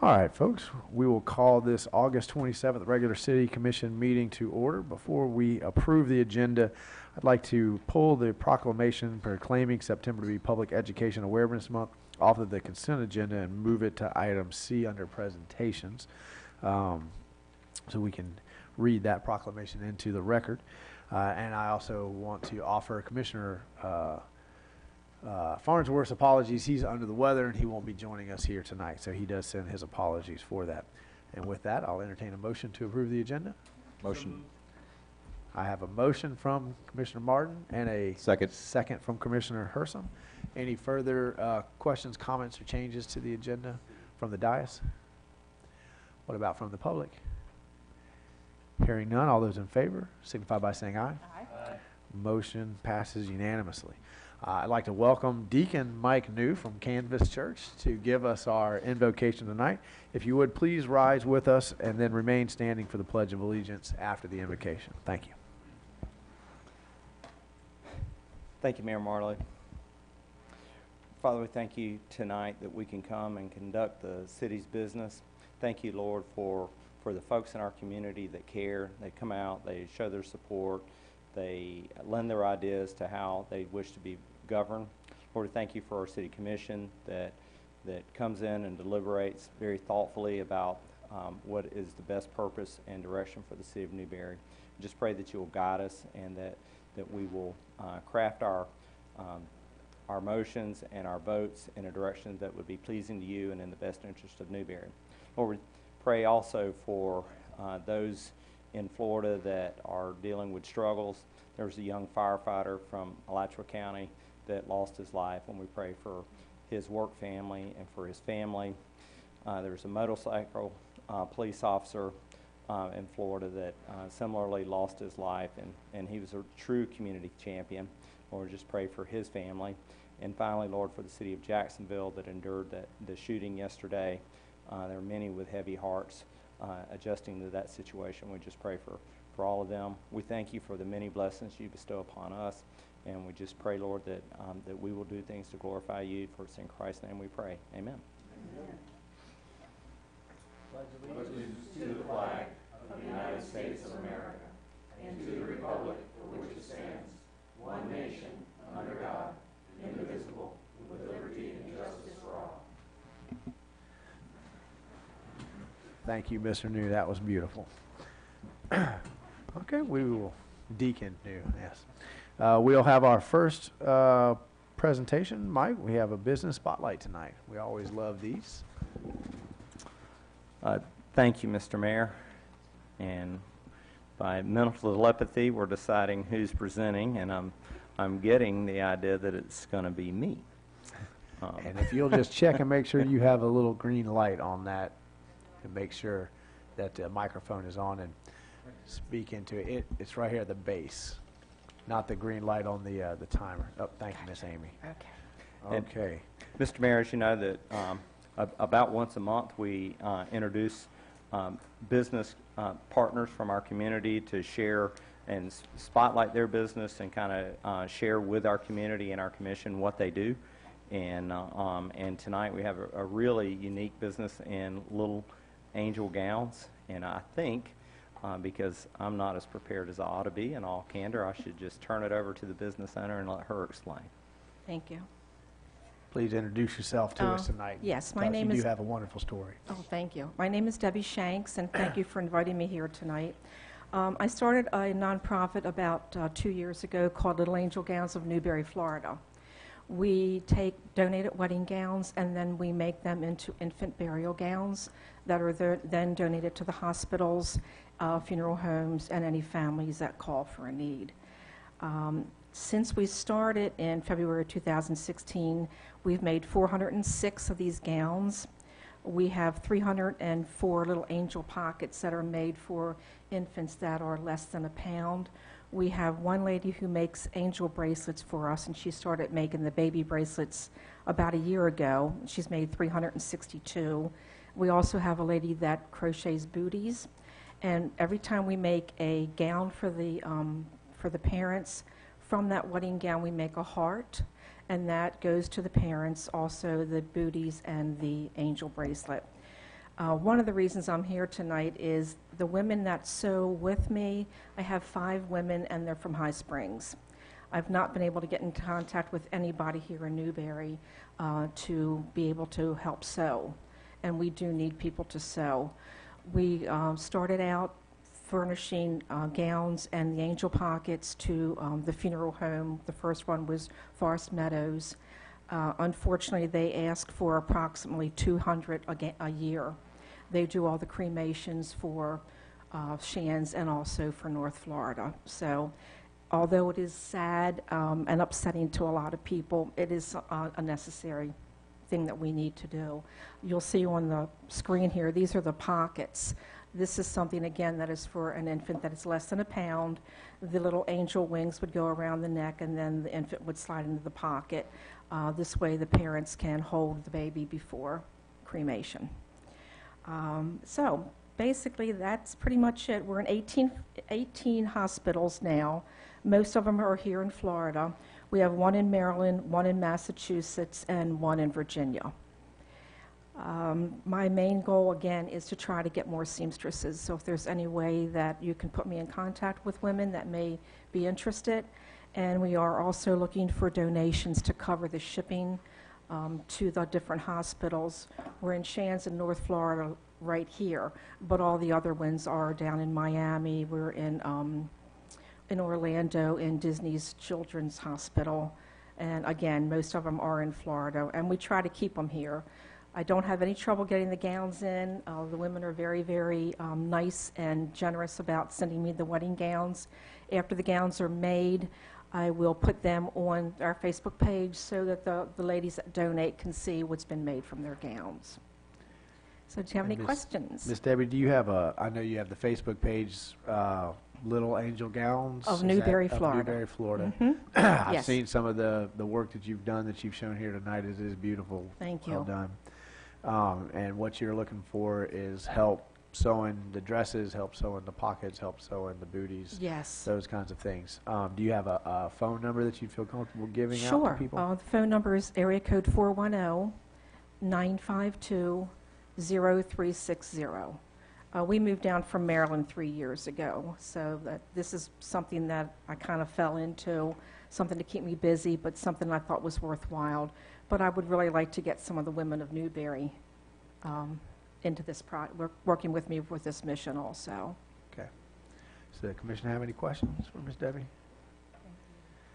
All right, folks, we will call this August 27th regular City Commission meeting to order. Before we approve the agenda, I'd like to pull the proclamation proclaiming September to be Public Education Awareness Month off of the consent agenda and move it to item C under presentations, so we can read that proclamation into the record. And I also want to offer Commissioner Farnsworth's apologies. He's under the weather and he won't be joining us here tonight, so he does send his apologies for that. And with that, I'll entertain a motion to approve the agenda. Motion. I have a motion from Commissioner Martin and a second from Commissioner Hersom. Any further questions, comments, or changes to the agenda from the dais? What about from the public? Hearing none, all those in favor signify by saying aye. Aye. Motion passes unanimously. I'd like to welcome Deacon Mike New from Canvas Church to give us our invocation tonight. If you would, please rise with us and then remain standing for the Pledge of Allegiance after the invocation. Thank you. Thank you, Mayor Marley. Father, we thank you tonight that we can come and conduct the city's business. Thank you, Lord, for the folks in our community that care. They come out, they show their support, they lend their ideas to how they wish to be governed. Lord, thank you for our city commission that comes in and deliberates very thoughtfully about what is the best purpose and direction for the city of Newberry. Just pray that you will guide us and that we will craft our motions and our votes in a direction that would be pleasing to you and in the best interest of Newberry. Lord, we pray also for those in Florida that are dealing with struggles. There was a young firefighter from Alachua County that lost his life, and we pray for his work family and for his family. There was a motorcycle police officer in Florida that similarly lost his life, and he was a true community champion. Lord, just pray for his family. And finally, Lord, for the city of Jacksonville that endured the shooting yesterday. There are many with heavy hearts adjusting to that situation. We just pray for all of them. We thank you for the many blessings you bestow upon us, and we just pray, Lord, that we will do things to glorify you. For it's in Christ's name we pray. Amen. Amen. Pledge allegiance to the flag of the United States of America and to the republic for which it stands, one nation, under God, indivisible, with liberty and justice for all. Thank you, Mr. New. That was beautiful. Okay, we will, Deacon New, yes. We'll have our first presentation. Mike, we have a business spotlight tonight. We always love these. Thank you, Mr. Mayor. And by mental telepathy, we're deciding who's presenting, and I'm getting the idea that it's going to be me. And if you'll just check and make sure you have a little green light on that to make sure that the microphone is on and speak into it. It's right here at the base, not the green light on the timer. Oh, thank you, Miss Amy. Okay. Okay. And Mr. Mayor, as you know that about once a month we introduce business partners from our community to share and spotlight their business and kind of share with our community and our commission what they do. And tonight we have a really unique business in Little Angel Gowns, and I think because I'm not as prepared as I ought to be in all candor, I should just turn it over to the business owner and let her explain. Thank you. Please introduce yourself to us tonight. Yes, my name is... You do have a wonderful story. Oh, thank you. My name is Debbie Shanks, and thank you for inviting me here tonight. I started a nonprofit about 2 years ago called Little Angel Gowns of Newberry, Florida. We take donated wedding gowns and then we make them into infant burial gowns that are then donated to the hospitals, funeral homes, and any families that call for a need. Since we started in February 2016, we've made 406 of these gowns. We have 304 little angel pockets that are made for infants that are less than a pound. We have one lady who makes angel bracelets for us, and she started making the baby bracelets about a year ago. She's made 362. We also have a lady that crochets booties, and every time we make a gown for the parents, from that wedding gown we make a heart, and that goes to the parents, also the booties and the angel bracelet. One of the reasons I'm here tonight is the women that sew with me. I have 5 women, and they're from High Springs. I've not been able to get in contact with anybody here in Newberry to be able to help sew, and we do need people to sew. We started out furnishing gowns and the angel pockets to the funeral home. The first one was Forest Meadows. Unfortunately, they asked for approximately 200 a year. They do all the cremations for Shands and also for North Florida. So although it is sad and upsetting to a lot of people, it is a necessary thing that we need to do. You'll see on the screen here, these are the pockets. This is something, again, that is for an infant that is less than a pound. The little angel wings would go around the neck, and then the infant would slide into the pocket. This way the parents can hold the baby before cremation. So basically that's pretty much it. We're in 18 hospitals now. Most of them are here in Florida. We have 1 in Maryland, 1 in Massachusetts, and 1 in Virginia. My main goal, again, is to try to get more seamstresses. So if there's any way that you can put me in contact with women that may be interested. And we are also looking for donations to cover the shipping to the different hospitals. We're in Shands in North Florida right here, but all the other ones are down in Miami. We're in Orlando in Disney's Children's Hospital. And again, most of them are in Florida, and we try to keep them here. I don't have any trouble getting the gowns in. The women are very, very nice and generous about sending me the wedding gowns. After the gowns are made, I will put them on our Facebook page so that the ladies that donate can see what's been made from their gowns. So do you have any questions? Miss Debbie, do you have I know you have the Facebook page, Little Angel Gowns? Of Newberry, Florida. Of Newberry, Florida. Mm-hmm. I've Yes. seen some of the work that you've done that you've shown here tonight. It is beautiful. Thank Well you. done. And what you're looking for is help sewing the dresses, help sewing the pockets, help sewing the booties, Yes. those kinds of things. Do you have a phone number that you feel comfortable giving out Sure. to people? The phone number is area code 410-952-0360. We moved down from Maryland 3 years ago, so this is something that I kind of fell into, something to keep me busy, but something I thought was worthwhile. But I would really like to get some of the women of Newberry into this working with me with this mission also. Okay. Does the commission have any questions for Ms. Debbie?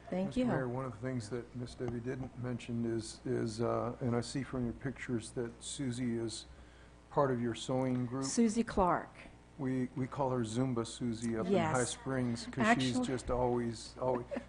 Thank Mr. you. Mayor, one of the things that Ms. Debbie didn't mention is, and I see from your pictures that Susie is part of your sewing group. Susie Clark. We call her Zumba Susie up in Yes. High Springs because she's Actually- just always.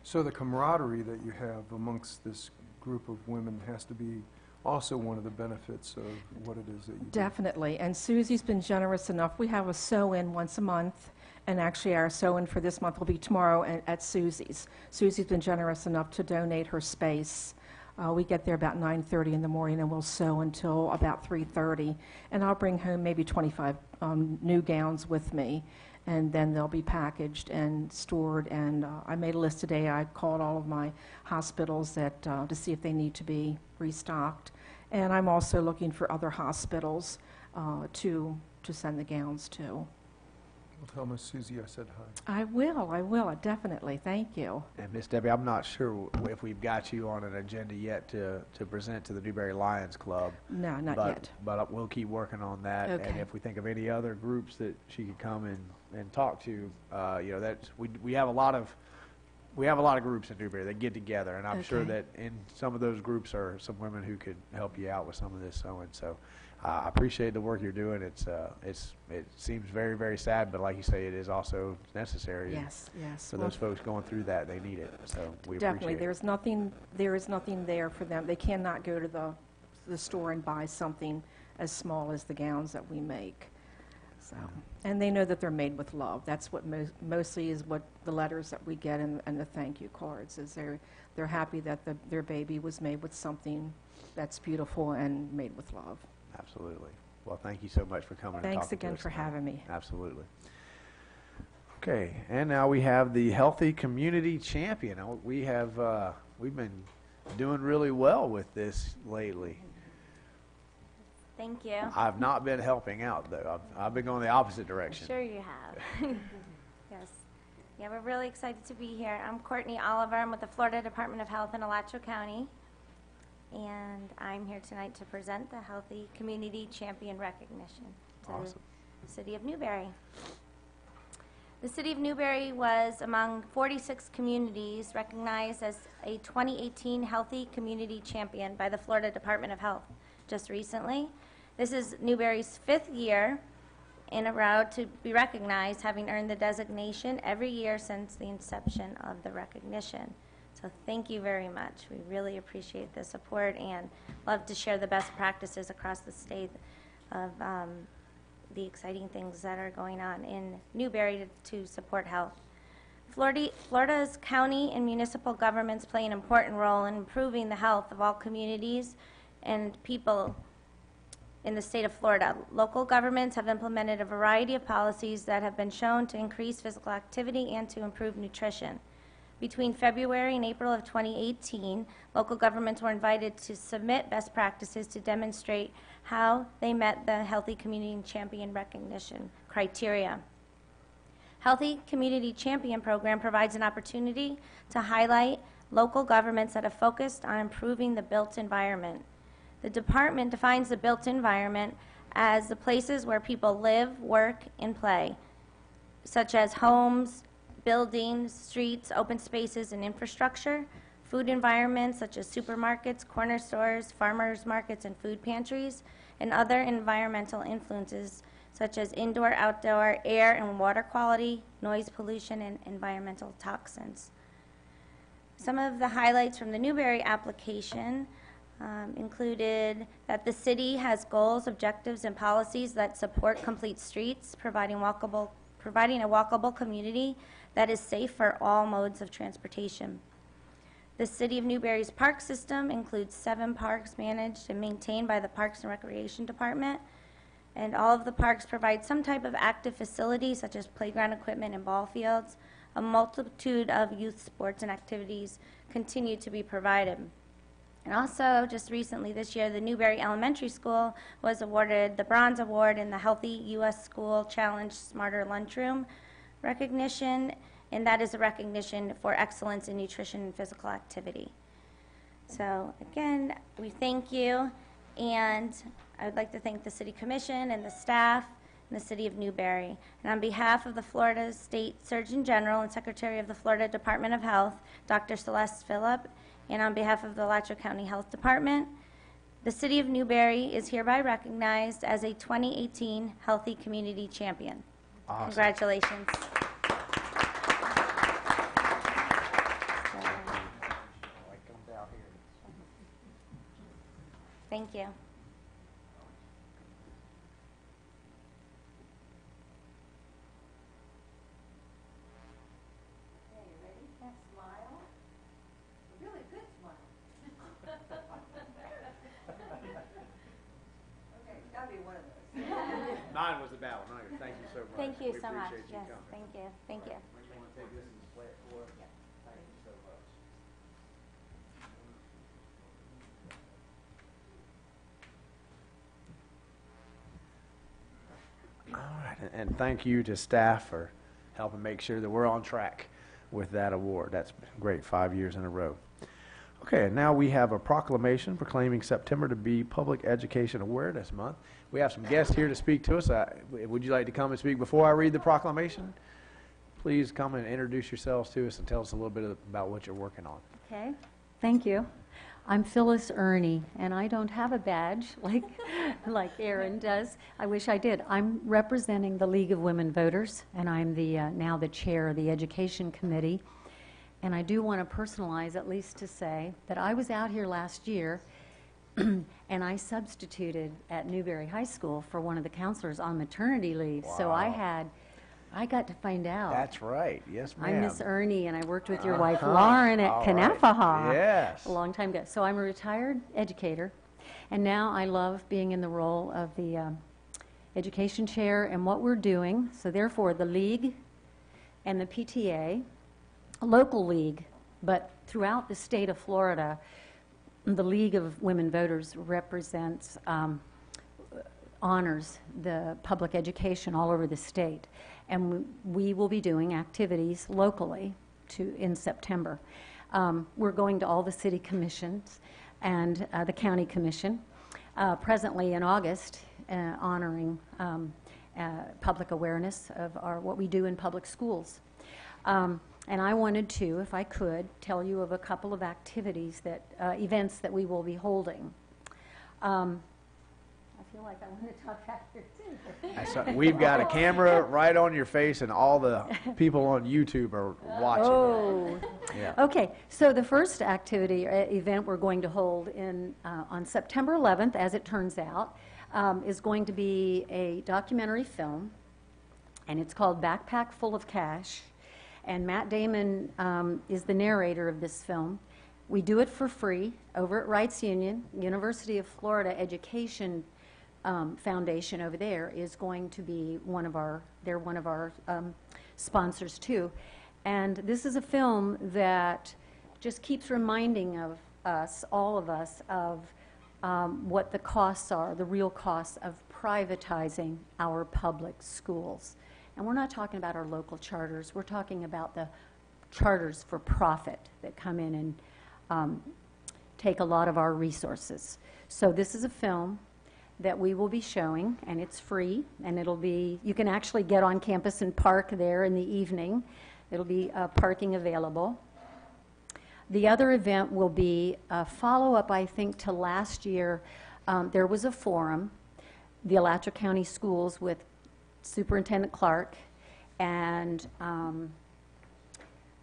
So the camaraderie that you have amongst this group of women has to be also one of the benefits of what it is that you do. Definitely, and Susie's been generous enough. We have a sew-in once a month, and actually our sew-in for this month will be tomorrow at Susie's. Susie's been generous enough to donate her space. We get there about 9:30 in the morning, and we'll sew until about 3:30. And I'll bring home maybe 25 new gowns with me, and then they'll be packaged and stored. And I made a list today. I called all of my hospitals that to see if they need to be restocked. And I'm also looking for other hospitals to send the gowns to. Well, tell Miss Susie I said hi. I will, definitely. Thank you. And Ms. Debbie, I'm not sure if we've got you on an agenda yet to present to the Newberry Lions Club. No, not but, yet. But we'll keep working on that. And Okay. if we think of any other groups that she could come and talk to, we have a lot of groups in Newberry that get together, and I'm sure Okay. that in some of those groups are some women who could help you out with some of this sewing. So I appreciate the work you're doing. It seems very, very sad, but like you say, it is also necessary. Yes, yes. For Well, those folks going through that, they need it. So we definitely, appreciate there is nothing there for them. They cannot go to the store and buy something as small as the gowns that we make. So, and they know that they're made with love. That's what mostly is what the letters that we get and the thank you cards is. They're happy that their baby was made with something that's beautiful and made with love. Absolutely. Well, thank you so much for coming and Thanks talking to again us for tonight. having me. Absolutely. Okay, and now we have the Healthy Community Champion. We've been doing really well with this lately. Thank you. I've not been helping out, though. I've been going the opposite direction. Sure you have. Yes. Yeah, we're really excited to be here. I'm Courtney Oliver. I'm with the Florida Department of Health in Alachua County. And I'm here tonight to present the Healthy Community Champion Recognition to Awesome. the City of Newberry. The City of Newberry was among 46 communities recognized as a 2018 Healthy Community Champion by the Florida Department of Health just recently. This is Newberry's 5th year in a row to be recognized, having earned the designation every year since the inception of the recognition. So thank you very much. We really appreciate the support and love to share the best practices across the state of the exciting things that are going on in Newberry to support health. Florida's county and municipal governments play an important role in improving the health of all communities and people in the state of Florida. Local governments have implemented a variety of policies that have been shown to increase physical activity and to improve nutrition. Between February and April of 2018, local governments were invited to submit best practices to demonstrate how they met the Healthy Community Champion recognition criteria. Healthy Community Champion program provides an opportunity to highlight local governments that have focused on improving the built environment. The department defines the built environment as the places where people live, work, and play, such as homes, buildings, streets, open spaces, and infrastructure, food environments such as supermarkets, corner stores, farmers markets, and food pantries, and other environmental influences such as indoor, outdoor, air and water quality, noise pollution, and environmental toxins. Some of the highlights from the Newberry application included that the city has goals, objectives, and policies that support complete streets, providing a walkable community that is safe for all modes of transportation. The City of Newberry's park system includes 7 parks managed and maintained by the Parks and Recreation Department, and all of the parks provide some type of active facility such as playground equipment and ball fields. A multitude of youth sports and activities continue to be provided. And also, just recently this year, the Newberry Elementary School was awarded the Bronze Award in the Healthy U.S. School Challenge Smarter Lunchroom recognition, and that is a recognition for excellence in nutrition and physical activity. So again, we thank you, and I would like to thank the City Commission and the staff and the City of Newberry. And on behalf of the Florida State Surgeon General and Secretary of the Florida Department of Health, Dr. Celeste Phillip, and on behalf of the Alachua County Health Department, the City of Newberry is hereby recognized as a 2018 Healthy Community Champion. Awesome. Congratulations. Thank you. Mine was the bad one. Thank you so much. Thank you We so much. appreciate you Yes, coming. thank you. Thank you. You want to take this and display it for us? Thank you so much. All right, and thank you to staff for helping make sure that we're on track with that award. That's been great, 5 years in a row. Okay, and now we have a proclamation proclaiming September to be Public Education Awareness Month. We have some guests here to speak to us. Would you like to come and speak before I read the proclamation? Please come and introduce yourselves to us and tell us a little bit about what you're working on. Okay, thank you. I'm Phyllis Ernie, and I don't have a badge like Aaron does. I wish I did. I'm representing the League of Women Voters, and I'm now the chair of the Education Committee. And I do want to personalize, at least to say, that I was out here last year, and I substituted at Newberry High School for one of the counselors on maternity leave. Wow. So I got to find out. That's right. Yes, ma'am. I'm Miss Ernie, and I worked with your wife, Lauren, at All Kanafaha right. Yes. a long time ago. So I'm a retired educator, and now I love being in the role of the education chair and what we're doing. So therefore, the League and the PTA, a local league, but throughout the state of Florida, the League of Women Voters represents honors the public education all over the state. And we will be doing activities locally in September. We're going to all the city commissions and the county commission. Presently in August, honoring public awareness of what we do in public schools. And I wanted to, if I could, tell you of a couple of activities events that we will be holding. I feel like I want to talk faster too. We've got a camera right on your face, and all the people on YouTube are watching. Oh, Yeah. okay. So the first event we're going to hold on September 11th, as it turns out, is going to be a documentary film, and it's called Backpack Full of Cash. And Matt Damon is the narrator of this film. We do it for free over at Rights Union. University of Florida Education Foundation over there is going to be one of our sponsors too. And this is a film that just keeps reminding of us, all of us, of what the costs are, the real costs of privatizing our public schools. And we're not talking about our local charters. We're talking about the charters for profit that come in and take a lot of our resources. So this is a film that we will be showing, and it's free, and you can actually get on campus and park there in the evening. It'll be parking available. The other event will be a follow-up, I think, to last year. There was a forum, the Alachua County Schools with Superintendent Clark and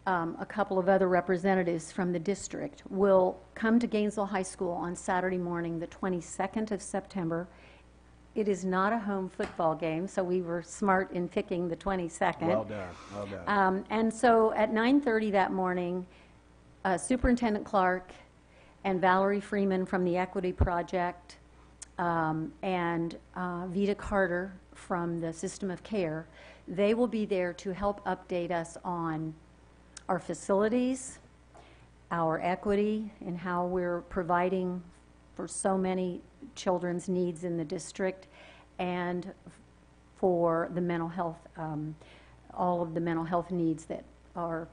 a couple of other representatives from the district will come to Gainesville High School on Saturday morning, the 22nd of September. It is not a home football game, so we were smart in picking the 22nd. Well done, well done. And so at 9:30 that morning, Superintendent Clark and Valerie Freeman from the Equity Project and Vita Carter from the System of Care, they will be there to help update us on our facilities, our equity, and how we're providing for so many children's needs in the district, and for the mental health, all of the mental health needs that are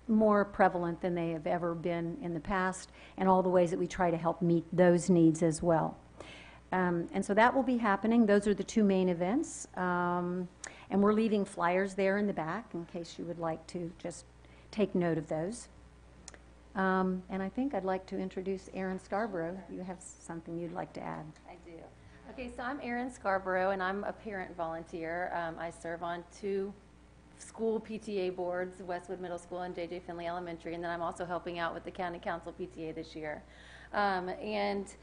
more prevalent than they have ever been in the past, and all the ways that we try to help meet those needs as well. And so that will be happening. Those are the two main events. And we're leaving flyers there in the back in case you would like to just take note of those. And I think I'd like to introduce Erin Scarborough. You have something you'd like to add. I do. Okay, so I'm Erin Scarborough, and I'm a parent volunteer. I serve on 2 school PTA boards, Westwood Middle School and J.J. Finley Elementary, and then I'm also helping out with the County Council PTA this year. And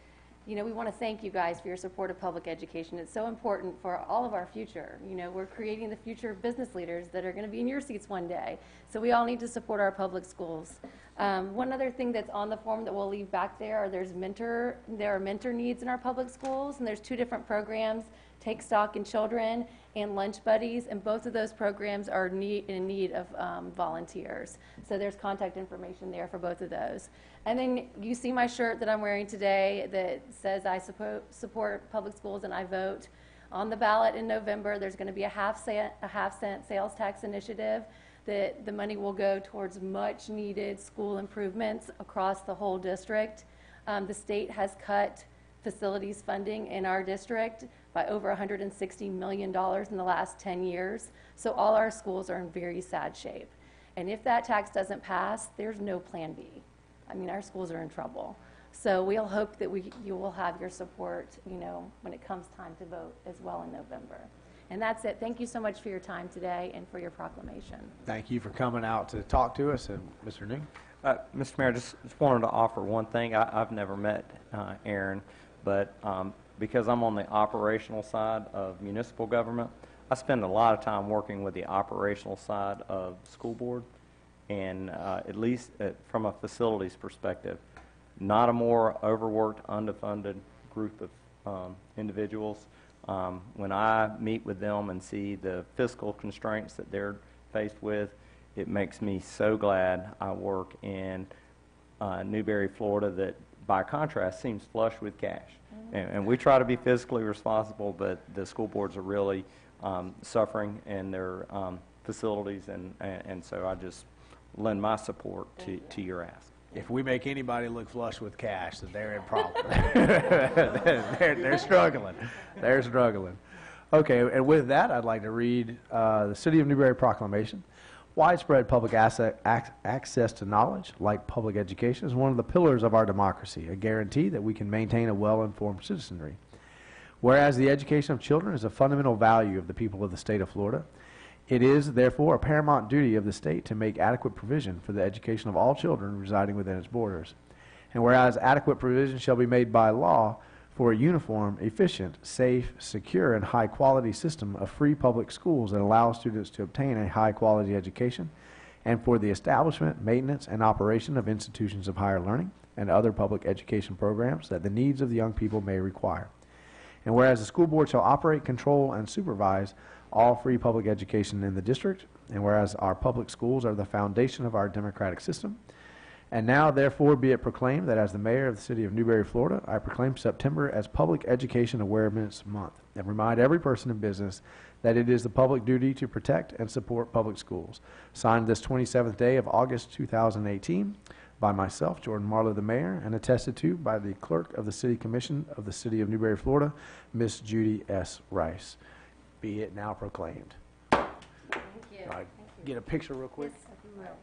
you know, we want to thank you guys for your support of public education. It's so important for all of our future. You know, we're creating the future business leaders that are going to be in your seats one day. So we all need to support our public schools. One other thing that's on the form that we'll leave back there, there are mentor needs in our public schools, and there's 2 different programs, Take Stock in Children and Lunch Buddies, and both of those programs are in need of volunteers. So there's contact information there for both of those. And then you see my shirt that I'm wearing today that says I support public schools and I vote. On the ballot in November, there's going to be a half cent sales tax initiative that the money will go towards much needed school improvements across the whole district. The state has cut facilities funding in our district by over $160 million in the last 10 years. So all our schools are in very sad shape. And if that tax doesn't pass, there's no plan B. I mean, our schools are in trouble. So we'll hope that you will have your support, you know, when it comes time to vote as well in November. And that's it. Thank you so much for your time today and for your proclamation. Thank you for coming out to talk to us. And Mr. New? Mr. Mayor, just wanted to offer one thing. I've never met Erin, but because I'm on the operational side of municipal government, I spend a lot of time working with the operational side of school board, and at least from a facilities perspective, not a more overworked, underfunded group of individuals. When I meet with them and see the fiscal constraints that they're faced with, it makes me so glad I work in Newberry, Florida, that by contrast, seems flush with cash. And we try to be fiscally responsible, but the school boards are really suffering in their facilities, and so I just lend my support to your ask. If we make anybody look flush with cash, then they're in problem. They're struggling. They're struggling. Okay, and with that, I'd like to read the City of Newberry Proclamation. Widespread public access to knowledge, like public education, is one of the pillars of our democracy, a guarantee that we can maintain a well-informed citizenry. Whereas the education of children is a fundamental value of the people of the state of Florida, it is, therefore, a paramount duty of the state to make adequate provision for the education of all children residing within its borders. And whereas adequate provision shall be made by law for a uniform, efficient, safe, secure, and high-quality system of free public schools that allows students to obtain a high-quality education, and for the establishment, maintenance, and operation of institutions of higher learning and other public education programs that the needs of the young people may require. And whereas the school board shall operate, control, and supervise all free public education in the district, and whereas our public schools are the foundation of our democratic system, and now, therefore, be it proclaimed that as the mayor of the city of Newberry, Florida, I proclaim September as Public Education Awareness Month, and remind every person in business that it is the public duty to protect and support public schools. Signed this 27th day of August 2018 by myself, Jordan Marlowe, the mayor, and attested to by the clerk of the City Commission of the city of Newberry, Florida, Miss Judy S. Rice. Be it now proclaimed. Thank you. All right, get a picture real quick. Yes, if you will.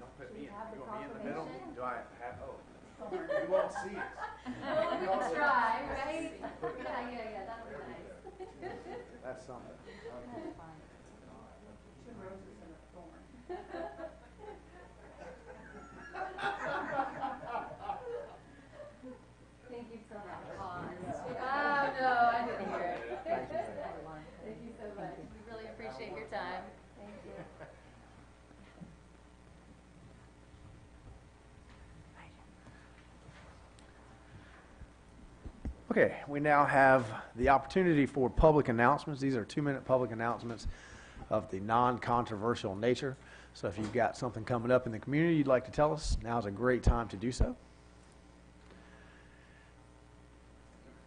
Don't put me in. You want me in the middle? Do I have? Oh, you won't see it. Oh, we can try, right? Yeah, that'll be nice. That's something. Thank you so much. Oh, no, I didn't hear it. Thank you so much. We really appreciate your time. Thank you. Okay, we now have the opportunity for public announcements. These are 2-minute public announcements of the non-controversial nature. So if you've got something coming up in the community you'd like to tell us, now's a great time to do so.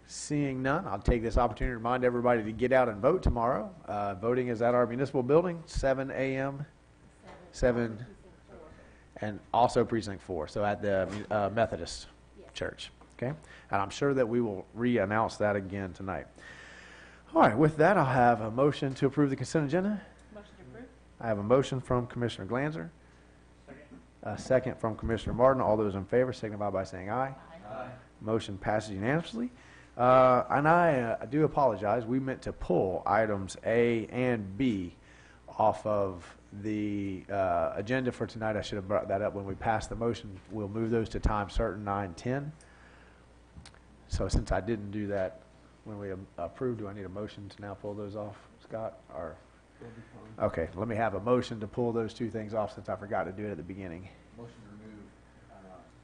Seeing none, I'll take this opportunity to remind everybody to get out and vote tomorrow. Voting is at our municipal building, 7 a.m., 7, and also Precinct 4, so at the Methodist Church. Okay, and I'm sure that we will re-announce that again tonight. All right, with that, I'll have a motion to approve the consent agenda. Motion to approve. I have a motion from Commissioner Glanzer. A second from Commissioner Martin. All those in favor signify by saying aye. Aye. Motion passes unanimously. And I do apologize. We meant to pull items A and B off of the agenda for tonight. I should have brought that up when we passed the motion. We'll move those to time certain 9:10. So since I didn't do that when we approved, do I need a motion to now pull those off, Scott? Or okay, let me have a motion to pull those two things off since I forgot to do it at the beginning. Motion to remove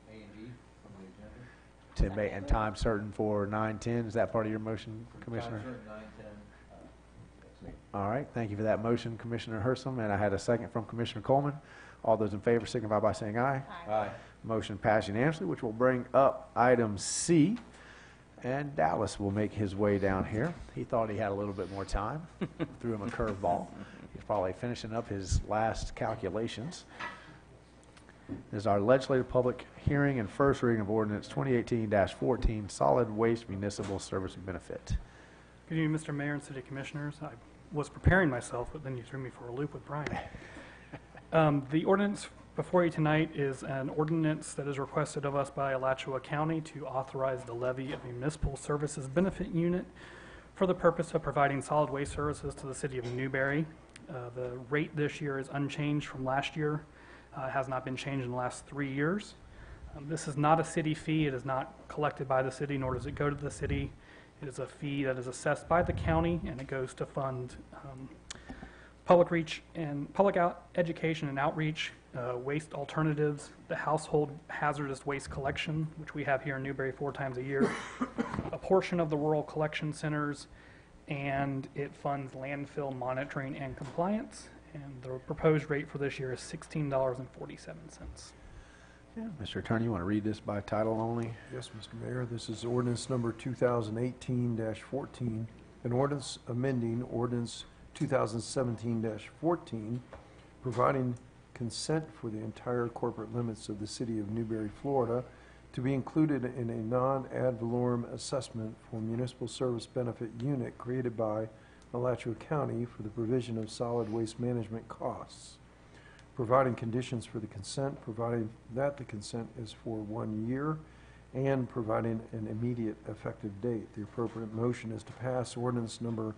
A and G from the agenda. To make and time certain for 9:10. Is that part of your motion, Commissioner? Time certain 9:10. All right, thank you for that motion, Commissioner Hersom, and I had a second from Commissioner Coleman. All those in favor signify by saying aye. Aye. Motion passed unanimously, which will bring up item C, and Dallas will make his way down here. He thought he had a little bit more time. Threw him a curveball. He's probably finishing up his last calculations. This is our legislative public hearing and first reading of ordinance 2018-14, solid waste municipal service benefit. Good evening, Mr. Mayor and City Commissioners. I was preparing myself, but then you threw me for a loop with Brian. The ordinance before you tonight is an ordinance that is requested of us by Alachua County to authorize the levy of a municipal services benefit unit for the purpose of providing solid waste services to the city of Newberry. The rate this year is unchanged from last year. Has not been changed in the last 3 years. This is not a city fee. It is not collected by the city, nor does it go to the city. It is a fee that is assessed by the county, and it goes to fund public education and outreach, waste alternatives, the household hazardous waste collection, which we have here in Newberry 4 times a year, a portion of the rural collection centers, and it funds landfill monitoring and compliance. and the proposed rate for this year is $16.47. Yeah, Mr. Attorney, you want to read this by title only? Yes, Mr. Mayor, this is ordinance number 2018-14, an ordinance amending ordinance 2017-14, providing consent for the entire corporate limits of the city of Newberry, Florida, to be included in a non-ad valorem assessment for municipal service benefit unit created by Alachua County for the provision of solid waste management costs, providing conditions for the consent, providing that the consent is for 1 year, and providing an immediate effective date. The appropriate motion is to pass ordinance number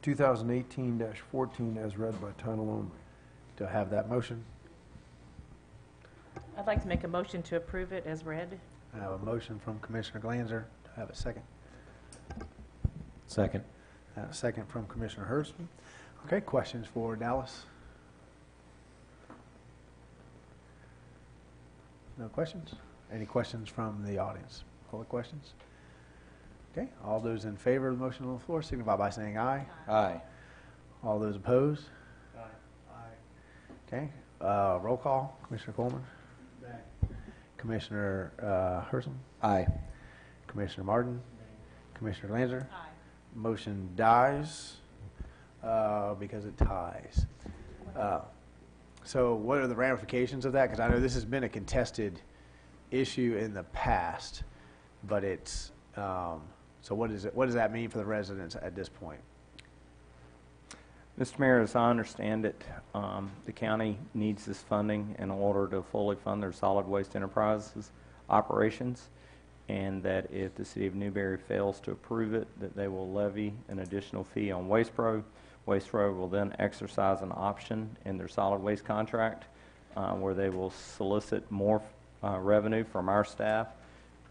2018-14 as read by title only. Do I have that motion? I'd like to make a motion to approve it as read. I have a motion from Commissioner Glanzer. Do I have a second? Second. I have a second from Commissioner Hurson. Okay, questions for Dallas? No questions? Any questions from the audience? Public questions? Okay, all those in favor of the motion on the floor signify by saying aye. Aye. All those opposed? Aye. Okay, roll call. Commissioner Coleman? Aye. Commissioner Hurson? Aye. Commissioner Martin? Commissioner Glanzer? Aye. Motion dies because it ties. So what are the ramifications of that? Because I know this has been a contested issue in the past, but it's, so what does that mean for the residents at this point? Mr. Mayor, as I understand it, the county needs this funding in order to fully fund their solid waste enterprises operations, and that if the city of Newberry fails to approve it, that they will levy an additional fee on Waste Pro. Waste Pro will then exercise an option in their solid waste contract where they will solicit more revenue from our staff.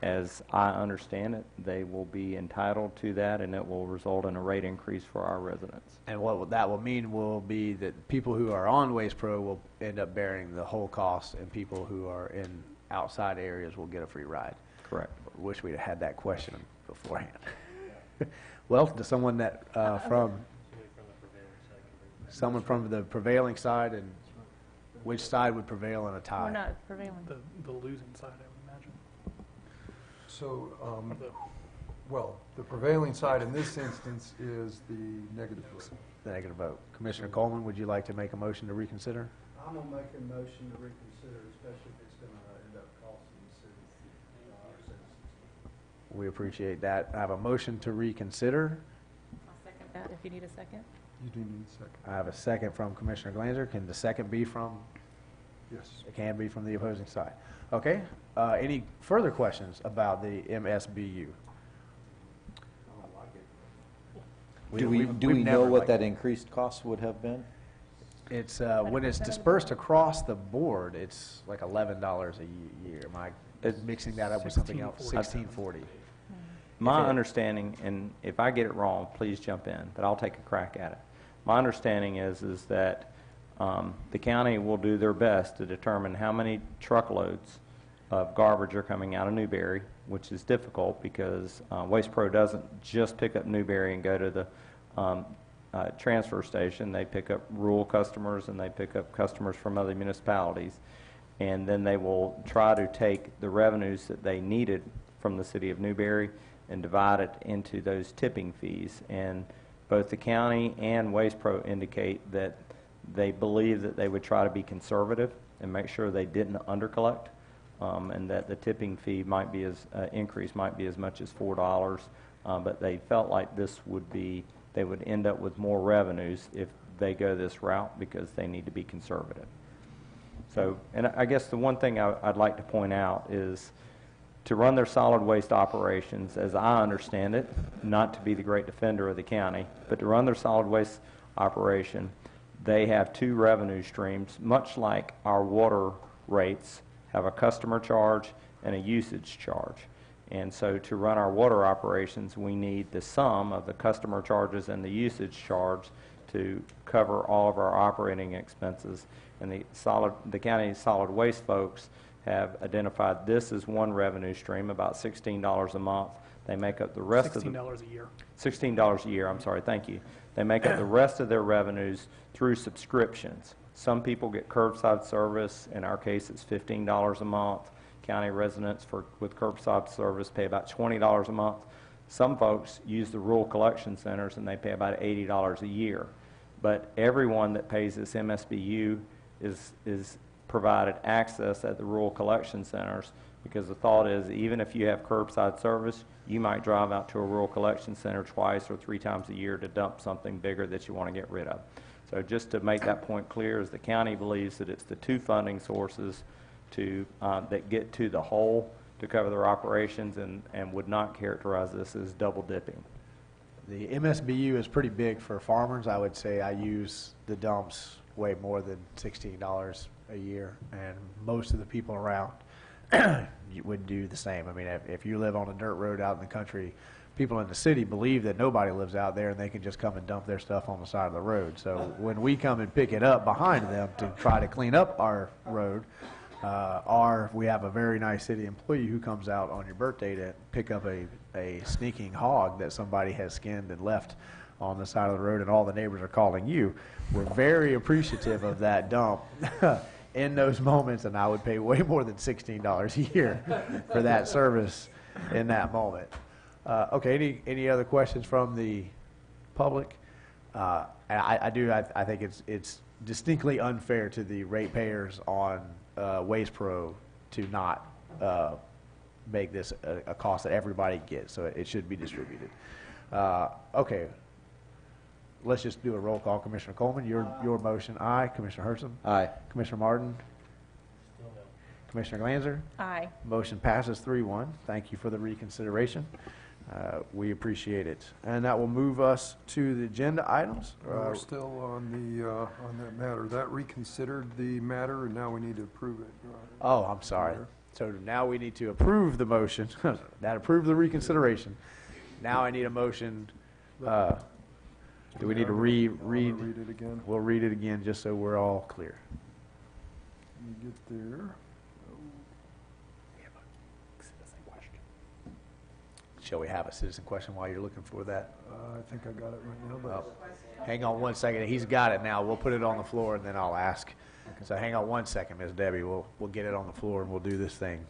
As I understand it, they will be entitled to that, and it will result in a rate increase for our residents. And what that will mean will be that people who are on Waste Pro will end up bearing the whole cost, and people who are in outside areas will get a free ride. Correct. Wish we'd have had that question beforehand. Well, to someone that someone from the prevailing side, and which side would prevail in a tie? We're not prevailing. The losing side, I would imagine. So, well, the prevailing side in this instance is the negative vote. The negative vote. Commissioner Coleman, would you like to make a motion to reconsider? I'm going to make a motion to reconsider, especially if it's going to end up costing the city, our citizens. We appreciate that. I have a motion to reconsider. I'll second that if you need a second. You do need a second. I have a second from Commissioner Glanzer. Can the second be from? Yes. It can be from the opposing side. Okay. Any further questions about the MSBU? Do we know what that increased cost would have been? It's when it's dispersed across the board, it's like $11 a year. Am I mixing that up with something else? $16.40. My understanding, and if I get it wrong, please jump in, but I'll take a crack at it. My understanding is that the county will do their best to determine how many truckloads of garbage are coming out of Newberry, which is difficult because Waste Pro doesn't just pick up Newberry and go to the transfer station. They pick up rural customers, and they pick up customers from other municipalities. And then they will try to take the revenues that they needed from the city of Newberry and divide it into those tipping fees. And both the county and Waste Pro indicate that they believe that they would try to be conservative and make sure they didn't undercollect, and that the tipping fee might be increase might be as much as $4. But they felt like this would be, they would end up with more revenues if they go this route because they need to be conservative. So, and I guess the one thing I'd like to point out is to run their solid waste operations, as I understand it, not to be the great defender of the county, but to run their solid waste operation, they have two revenue streams, much like our water rates have a customer charge and a usage charge. And so to run our water operations, we need the sum of the customer charges and the usage charge to cover all of our operating expenses. And the county solid waste folks have identified this as one revenue stream, about $16 a month. They make up the rest of the... $16 a year. $16 a year, I'm sorry, thank you. They make up the rest of their revenues through subscriptions. Some people get curbside service. In our case, it's $15 a month. County residents with curbside service pay about $20 a month. Some folks use the rural collection centers, and they pay about $80 a year. But everyone that pays this MSBU is provided access at the rural collection centers, because the thought is, even if you have curbside service, you might drive out to a rural collection center twice or 3 times a year to dump something bigger that you want to get rid of. So just to make that point clear, is the county believes that it's the 2 funding sources that get to the whole to cover their operations, and would not characterize this as double dipping. The MSBU is pretty big for farmers. I would say I use the dumps way more than $16 a year, and most of the people around would do the same. I mean, if you live on a dirt road out in the country, people in the city believe that nobody lives out there and they can just come and dump their stuff on the side of the road. So when we come and pick it up behind them to try to clean up our road, we have a very nice city employee who comes out on your birthday to pick up a sneaking hog that somebody has skinned and left on the side of the road, and all the neighbors are calling you. We're very appreciative of that dump in those moments, and I would pay way more than $16 a year for that service in that moment. Okay, any other questions from the public? I think it's distinctly unfair to the ratepayers on Waste Pro to not make this a cost that everybody gets, so it should be distributed. Okay, let's just do a roll call. Commissioner Coleman, your motion, aye. Commissioner Herson? Aye. Commissioner Martin? Still no. Commissioner Glanzer? Aye. Motion passes 3-1. Thank you for the reconsideration. We appreciate it. And that will move us to the agenda items. We're still on that matter. That reconsidered the matter, and now we need to approve it, Your Honor. Oh, I'm sorry. So now we need to approve the motion. That approved the reconsideration. Now I need a motion. Do we need to read? Read it again. We'll read it again just so we're all clear. Let me get there. Shall we have a citizen question while you're looking for that? I think I got it right now, but Hang on one second. He's got it now. We'll put it on the floor and then I'll ask. So hang on one second, Ms. Debbie. We'll get it on the floor and we'll do this thing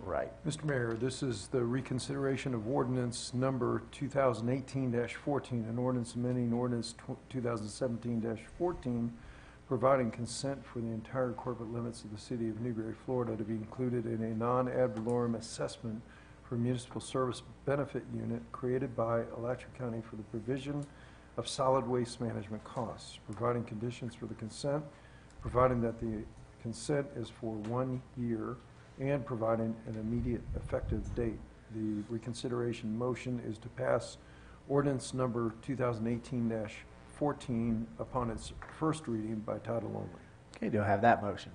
right. Mr. Mayor, this is the reconsideration of ordinance number 2018-14, an ordinance amending ordinance 2017-14, providing consent for the entire corporate limits of the city of Newberry, Florida to be included in a non-ad valorem assessment for municipal service benefit unit created by Alachua County for the provision of solid waste management costs, providing conditions for the consent, providing that the consent is for 1 year, and providing an immediate effective date. The reconsideration motion is to pass ordinance number 2018-14 upon its first reading by title only. Okay, do I have that motion?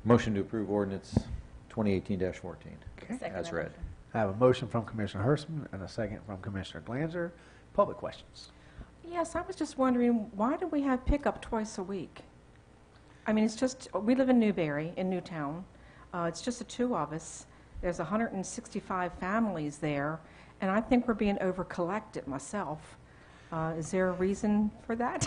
Motion to approve ordinance 2018-14 Okay. as read. I have a motion from Commissioner Herson and a second from Commissioner Glanzer. Public questions. Yes, I was just wondering, why do we have pickup twice a week? I mean, it's just, we live in Newberry, in Newtown. It's just the 2 of us. There's 165 families there, and I think we're being over-collected myself. Is there a reason for that?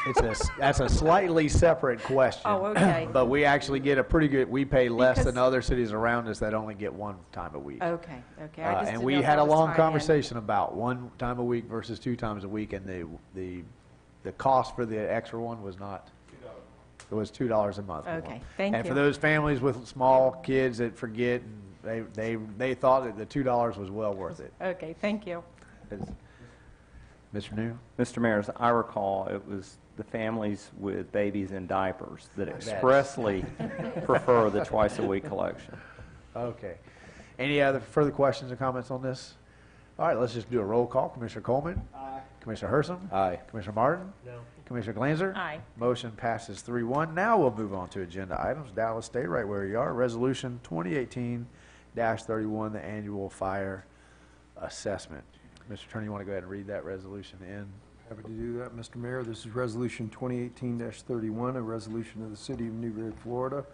That's a slightly separate question. Oh, okay. But we actually get a pretty good, we pay less Because- than other cities around us that only get 1 time a week. Okay. I just And didn't we know if had that a was long tied in. conversation about 1 time a week versus 2 times a week, and the cost for the extra one was not, it was $2 a month. Okay, thank And for you. those families with small kids that forget, they thought that the $2 was well worth it. Okay, thank you. Mr. New? Mr. Mayor, as I recall, it was the families with babies in diapers that expressly prefer the twice-a-week collection. Okay. Any other further questions or comments on this? All right, let's just do a roll call. Commissioner Coleman? Aye. Commissioner Herson? Aye. Commissioner Martin? No. Commissioner Glanzer? Aye. Motion passes 3-1. Now we'll move on to agenda items. Dallas, stay right where you are. Resolution 2018-31, the annual fire assessment. Mr. Attorney, you want to go ahead and read that resolution in? Happy to do that, Mr. Mayor. This is Resolution 2018-31, a resolution of the City of Newberry, Florida,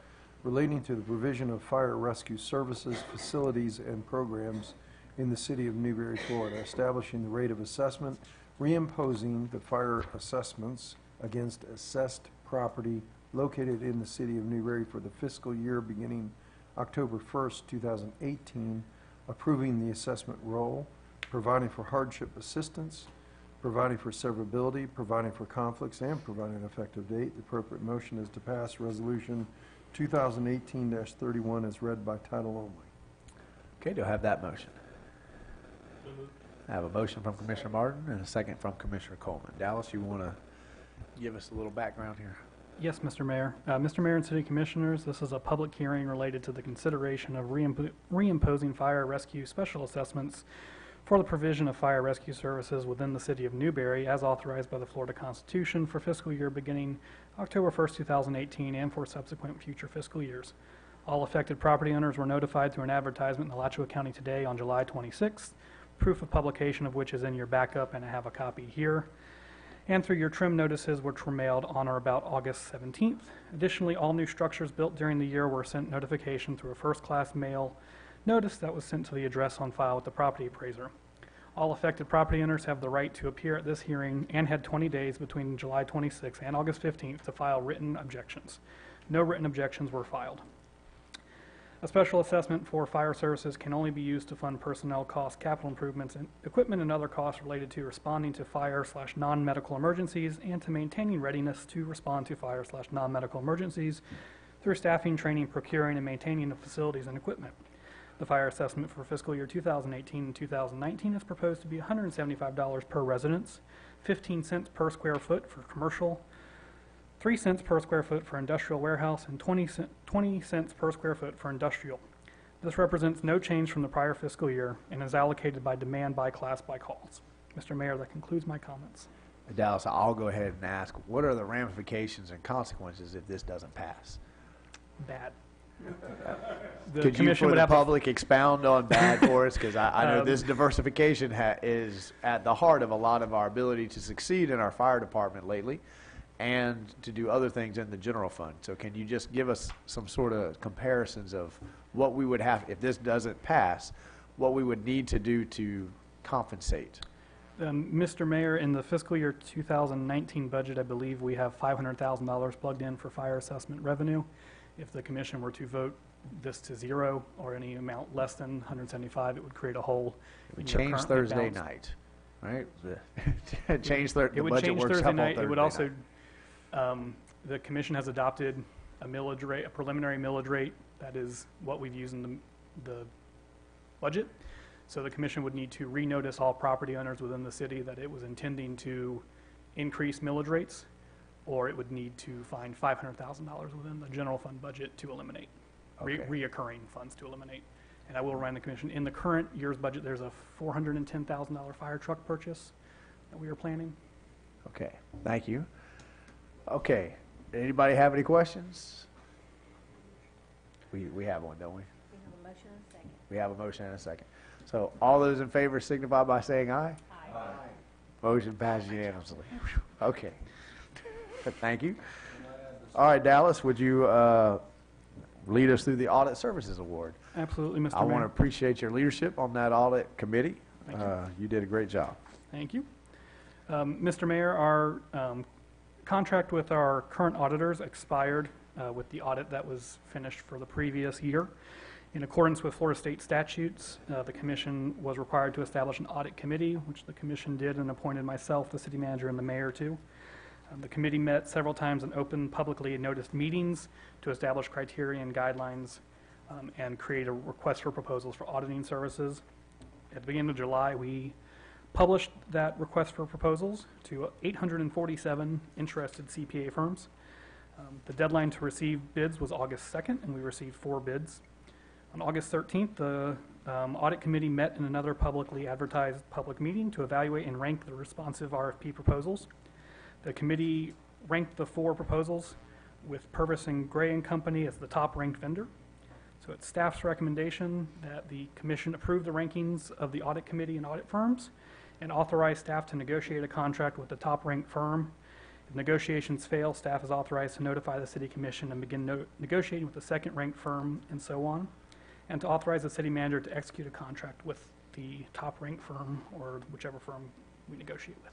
relating to the provision of fire rescue services, facilities, and programs in the city of Newberry, Florida, establishing the rate of assessment, reimposing the fire assessments against assessed property located in the city of Newberry for the fiscal year beginning October 1st, 2018, approving the assessment roll, providing for hardship assistance, providing for severability, providing for conflicts, and providing an effective date. The appropriate motion is to pass Resolution 2018-31 as read by title only. Okay, do I have that motion? I have a motion from Commissioner Martin and a second from Commissioner Coleman. Dallas, you want to give us a little background here? Yes, Mr. Mayor. Mr. Mayor and City Commissioners, this is a public hearing related to the consideration of reimposing fire rescue special assessments for the provision of fire rescue services within the city of Newberry as authorized by the Florida Constitution for fiscal year beginning October 1st, 2018 and for subsequent future fiscal years. All affected property owners were notified through an advertisement in Alachua County Today on July 26th, proof of publication of which is in your backup, and I have a copy here, and through your trim notices, which were mailed on or about August 17th. Additionally, all new structures built during the year were sent notification through a first-class mail notice that was sent to the address on file with the property appraiser. All affected property owners have the right to appear at this hearing and had 20 days between July 26th and August 15th to file written objections. No written objections were filed. A special assessment for fire services can only be used to fund personnel costs, capital improvements, and equipment and other costs related to responding to fire/non-medical emergencies and to maintaining readiness to respond to fire/non-medical emergencies through staffing, training, procuring, and maintaining of facilities and equipment. The fire assessment for fiscal year 2018 and 2019 is proposed to be $175 per residence, 15 cents per square foot for commercial, 3 cents per square foot for industrial warehouse, and 20 cents per square foot for industrial. This represents no change from the prior fiscal year and is allocated by demand, by class, by calls. Mr. Mayor, that concludes my comments. Dallas, I'll go ahead and ask, what are the ramifications and consequences if this doesn't pass? Bad. Could you, for the public, expound on bad for us? Because I know this diversification is at the heart of a lot of our ability to succeed in our fire department lately and to do other things in the general fund. So can you just give us some sort of comparisons of what we would have, if this doesn't pass, what we would need to do to compensate? Mr. Mayor, in the fiscal year 2019 budget, I believe we have $500,000 plugged in for fire assessment revenue. If the commission were to vote this to zero or any amount less than 175, it would create a hole. It would change Thursday night, right? Change the It would budget change works Thursday up on night. It Thursday would also, night. the commission has adopted a millage rate, a preliminary millage rate. That is what we've used in the budget. So the commission would need to renotice all property owners within the city that it was intending to increase millage rates, or it would need to find $500,000 within the general fund budget to eliminate, Okay. reoccurring funds to eliminate. And I will remind the commission, in the current year's budget, there's a $410,000 fire truck purchase that we are planning. Okay, thank you. Okay, anybody have any questions? We have one, don't we? We have a motion and a second. We have a motion and a second. So all those in favor signify by saying aye. Aye. Motion passes unanimously. Okay. Thank you. All right, Dallas, would you lead us through the Audit Services Award? Absolutely, Mr. I want to Mayor. appreciate your leadership on that audit committee. Thank you. You did a great job. Thank you. Mr. Mayor, our contract with our current auditors expired with the audit that was finished for the previous year. In accordance with Florida state statutes, the commission was required to establish an audit committee, which the commission did and appointed myself, the city manager, and the mayor to. The committee met several times in open, publicly noticed meetings to establish criteria and guidelines and create a request for proposals for auditing services. At the beginning of July, we published that request for proposals to 847 interested CPA firms. The deadline to receive bids was August 2nd, and we received 4 bids. On August 13th, the audit committee met in another publicly advertised public meeting to evaluate and rank the responsive RFP proposals. The committee ranked the 4 proposals with Purvis & Gray & Company as the top-ranked vendor. So it's staff's recommendation that the commission approve the rankings of the audit committee and audit firms and authorize staff to negotiate a contract with the top-ranked firm. If negotiations fail, staff is authorized to notify the city commission and begin negotiating with the second-ranked firm and so on, and to authorize the city manager to execute a contract with the top-ranked firm or whichever firm we negotiate with.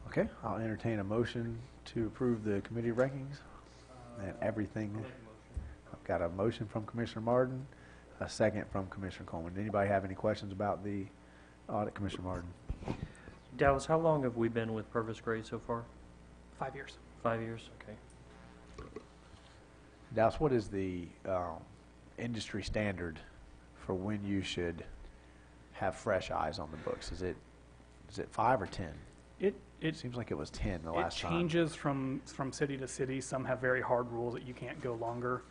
Okay, I'll entertain a motion to approve the committee rankings and everything. I've got a motion from Commissioner Martin, a second from Commissioner Coleman. Anybody have any questions about the audit, Commissioner Martin? Dallas, how long have we been with Purvis Gray so far? 5 years. 5 years? Okay. Dallas, what is the industry standard for when you should have fresh eyes on the books? Is it 5 or 10? It seems like it was 10 the last time. It changes from city to city. Some have very hard rules that you can't go longer.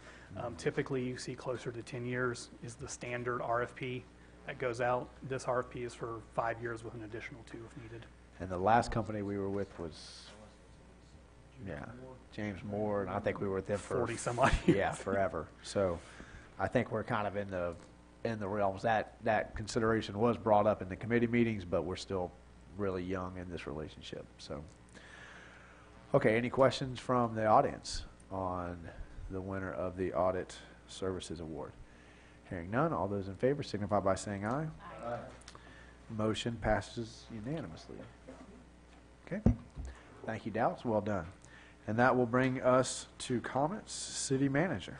Typically, you see closer to 10 years is the standard RFP that goes out. This RFP is for 5 years with an additional 2 if needed. And the last company we were with was, James Moore, and I think we were with them for 40 some odd years. Yeah, forever. So I think we're kind of in the realms that consideration was brought up in the committee meetings, but we're still really young in this relationship. So, okay, any questions from the audience on the winner of the Audit Services Award? Hearing none, all those in favor signify by saying aye. Aye. Motion passes unanimously. Okay, thank you, Dallas. Well done. And that will bring us to comments. City Manager.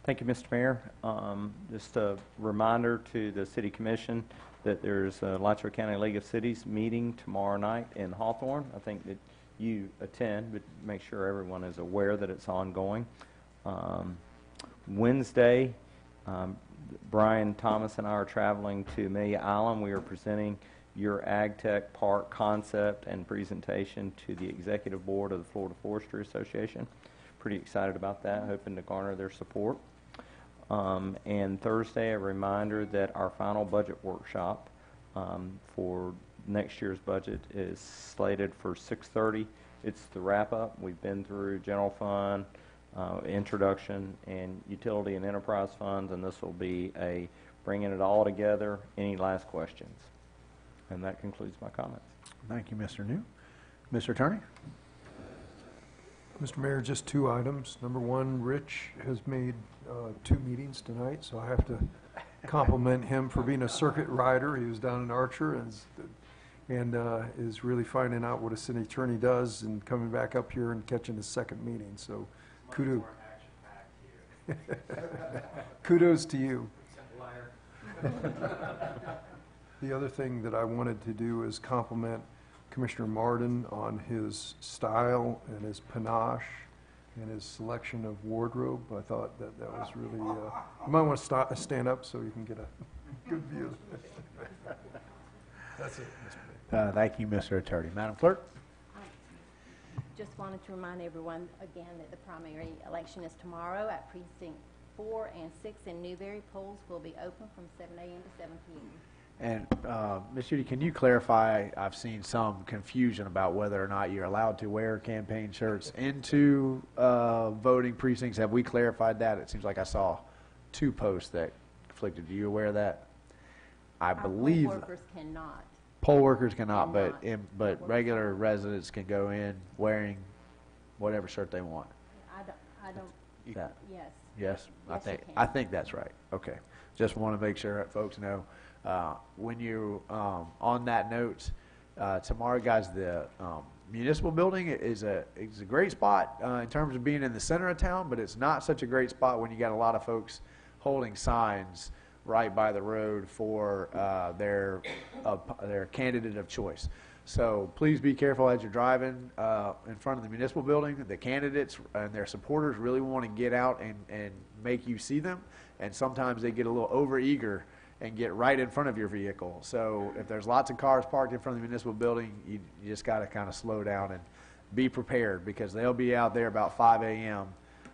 Thank you, Mr. Mayor. Just a reminder to the City Commission that there's a Alachua County League of Cities meeting tomorrow night in Hawthorne. I think that you attend, but make sure everyone is aware that it's ongoing. Wednesday, Brian Thomas and I are traveling to Amelia Island. We are presenting your Ag Tech Park concept and presentation to the Executive Board of the Florida Forestry Association. Pretty excited about that, hoping to garner their support. And Thursday, a reminder that our final budget workshop for next year's budget is slated for 6:30. It's the wrap-up. We've been through general fund, introduction, and utility and enterprise funds, and this will be a bringing it all together. Any last questions? And that concludes my comments. Thank you, Mr. New. Mr. Attorney? Mr. Mayor, just 2 items. Number one, Rich has made 2 meetings tonight, so I have to compliment him for being a circuit rider. He was down in Archer and is really finding out what a city attorney does and coming back up here and catching his second meeting. So kudos. Kudos to you. The other thing that I wanted to do is compliment Commissioner Martin on his style and his panache and his selection of wardrobe. I thought that was really, you might want to stand up so you can get a good view. That's it, Mr. Mayor. Thank you, Mr. Attorney. Madam Clerk? Just wanted to remind everyone again that the primary election is tomorrow at precinct 4 and 6 in Newberry. Polls will be open from 7 a.m. to 7 p.m. And Ms. Judy, can you clarify, I've seen some confusion about whether or not you're allowed to wear campaign shirts into voting precincts. Have we clarified that? It seems like I saw 2 posts that conflicted. Are you aware of that? I believe poll workers cannot. Poll workers cannot, but regular residents can go in wearing whatever shirt they want. I don't. That. Yes. Yes, Yes, I think that's right. Okay, just want to make sure that folks know. When you on that note, tomorrow, guys, the municipal building is a great spot in terms of being in the center of town, but it's not such a great spot when you got a lot of folks holding signs right by the road for their candidate of choice. So please be careful as you're driving in front of the municipal building. The candidates and their supporters really want to get out and make you see them, and sometimes they get a little overeager and get right in front of your vehicle. So if there's lots of cars parked in front of the municipal building, you just got to kind of slow down and be prepared, because they'll be out there about 5 a.m.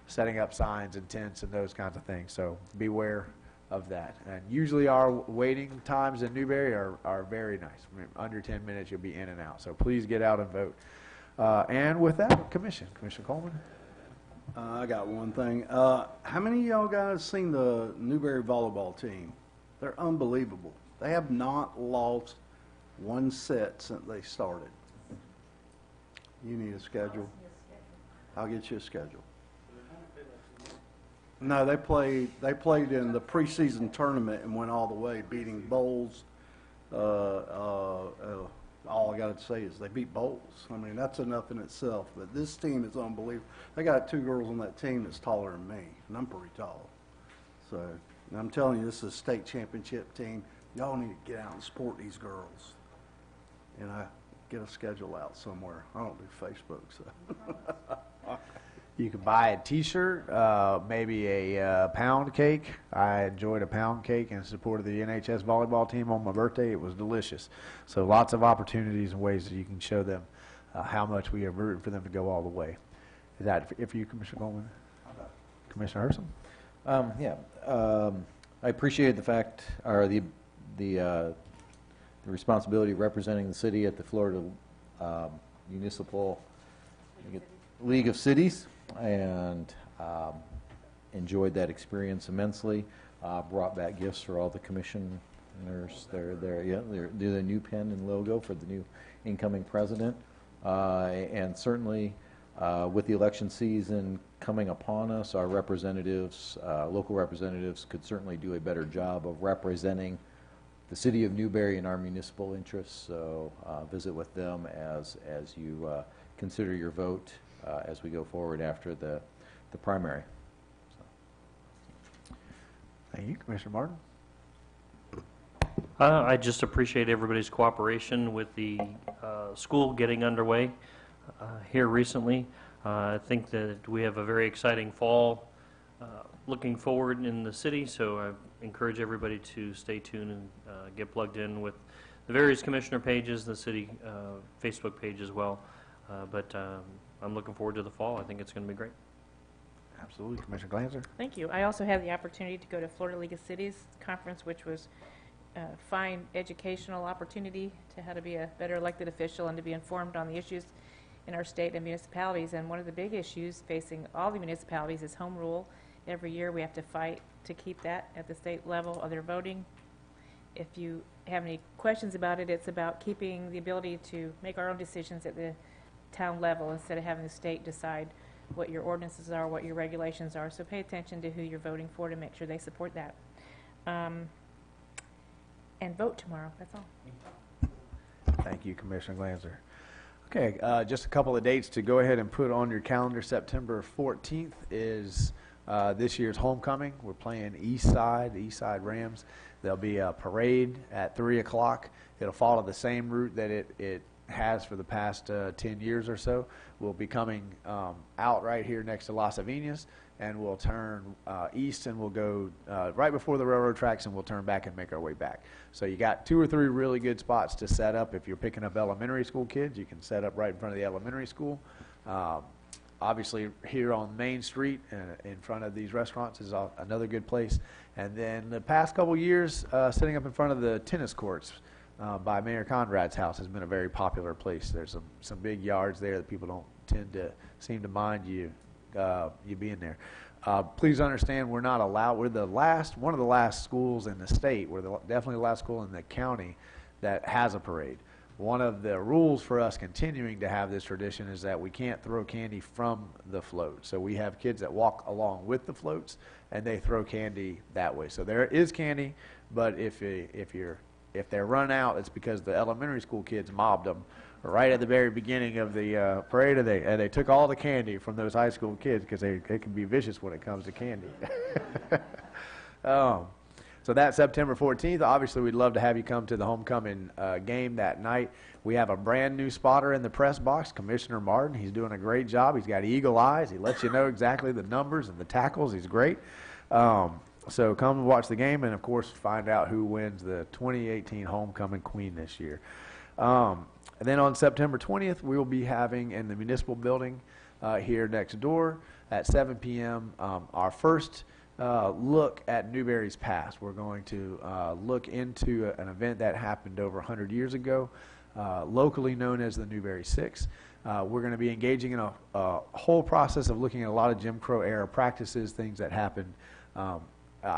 setting up signs and tents and those kinds of things. So beware of that. And usually our waiting times in Newberry are very nice. I mean, under 10 minutes you'll be in and out. So please get out and vote. And with that, Commissioner Coleman. I got one thing. How many of y'all guys seen the Newberry volleyball team? They're unbelievable. They have not lost one set since they started. You need a schedule? I'll get you a schedule. No, they played in the preseason tournament and went all the way, beating Bowles. All I got to say is they beat Bowles. I mean, that's enough in itself. But this team is unbelievable. They got 2 girls on that team that's taller than me, and I'm pretty tall. So, and I'm telling you, this is a state championship team. Y'all need to get out and support these girls. And I get a schedule out somewhere. I don't do Facebook, so. You can buy a T-shirt, maybe a pound cake. I enjoyed a pound cake and supported the NHS volleyball team on my birthday. It was delicious. So lots of opportunities and ways that you can show them how much we are rooting for them to go all the way. Is that it for you, Commissioner Goldman? Commissioner Herson? I appreciate the fact, or the responsibility of representing the city at the Florida Municipal League of Cities, and enjoyed that experience immensely. Brought back gifts for all the commissioners. They're the new pen and logo for the new incoming president, and certainly with the election season coming upon us, our representatives, local representatives, could certainly do a better job of representing the city of Newberry and our municipal interests. So visit with them as you consider your vote as we go forward after the primary. So. Thank you, Commissioner Martin. I just appreciate everybody's cooperation with the school getting underway here recently. I think that we have a very exciting fall looking forward in the city, so I encourage everybody to stay tuned and get plugged in with the various commissioner pages, the city Facebook page as well. But I'm looking forward to the fall. I think it's going to be great. Absolutely. Commissioner Glanzer? Thank you. I also had the opportunity to go to Florida League of Cities conference, which was a fine educational opportunity to how to be a better elected official and to be informed on the issues in our state and municipalities. And one of the big issues facing all the municipalities is home rule. Every year we have to fight to keep that at the state level of their voting. If you have any questions about it, it's about keeping the ability to make our own decisions at the town level instead of having the state decide what your ordinances are, what your regulations are. So pay attention to who you're voting for to make sure they support that. And vote tomorrow. That's all. Thank you, Commissioner Glanzer. Okay, just a couple of dates to go ahead and put on your calendar. September 14th is this year's homecoming. We're playing the East Side Rams. There'll be a parade at 3 o'clock. It'll follow the same route that it has for the past 10 years or so. We'll be coming out right here next to Las Avenas, and we'll turn east, and we'll go right before the railroad tracks, and we'll turn back and make our way back. So you got 2 or 3 really good spots to set up. If you're picking up elementary school kids, you can set up right in front of the elementary school. Obviously, here on Main Street in front of these restaurants is another good place. And then the past couple years, setting up in front of the tennis courts by Mayor Conrad's house has been a very popular place. There's some big yards there that people don't tend to seem to mind you being there. Please understand, we're not allowed. We're one of the last schools in the state. We're definitely the last school in the county that has a parade. One of the rules for us continuing to have this tradition is that we can't throw candy from the float. So we have kids that walk along with the floats, and they throw candy that way. So there is candy, but if they're run out, it's because the elementary school kids mobbed them right at the very beginning of the parade, and they took all the candy from those high school kids because they can be vicious when it comes to candy. So that's September 14th. Obviously, we'd love to have you come to the homecoming game that night. We have a brand new spotter in the press box, Commissioner Martin. He's doing a great job. He's got eagle eyes. He lets you know exactly the numbers and the tackles. He's great. So come and watch the game, and of course, find out who wins the 2018 homecoming queen this year. And then on September 20th, we will be having in the municipal building here next door at 7 p.m. Our first look at Newberry's past. We're going to look into an event that happened over 100 years ago, locally known as the Newberry Six. We're going to be engaging in a whole process of looking at a lot of Jim Crow era practices, things that happened.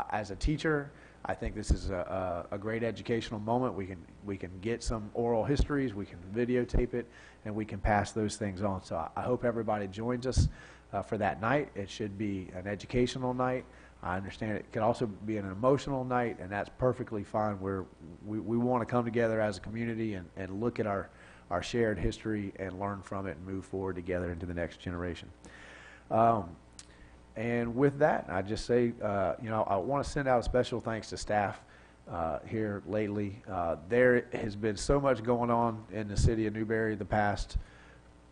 As a teacher, I think this is a great educational moment. We can get some oral histories, we can videotape it, and we can pass those things on. So I hope everybody joins us. for that night. It should be an educational night. I understand it could also be an emotional night, and that's perfectly fine. We want to come together as a community and look at our shared history and learn from it and move forward together into the next generation. And with that, I just say, I want to send out a special thanks to staff here lately. There has been so much going on in the city of Newberry the past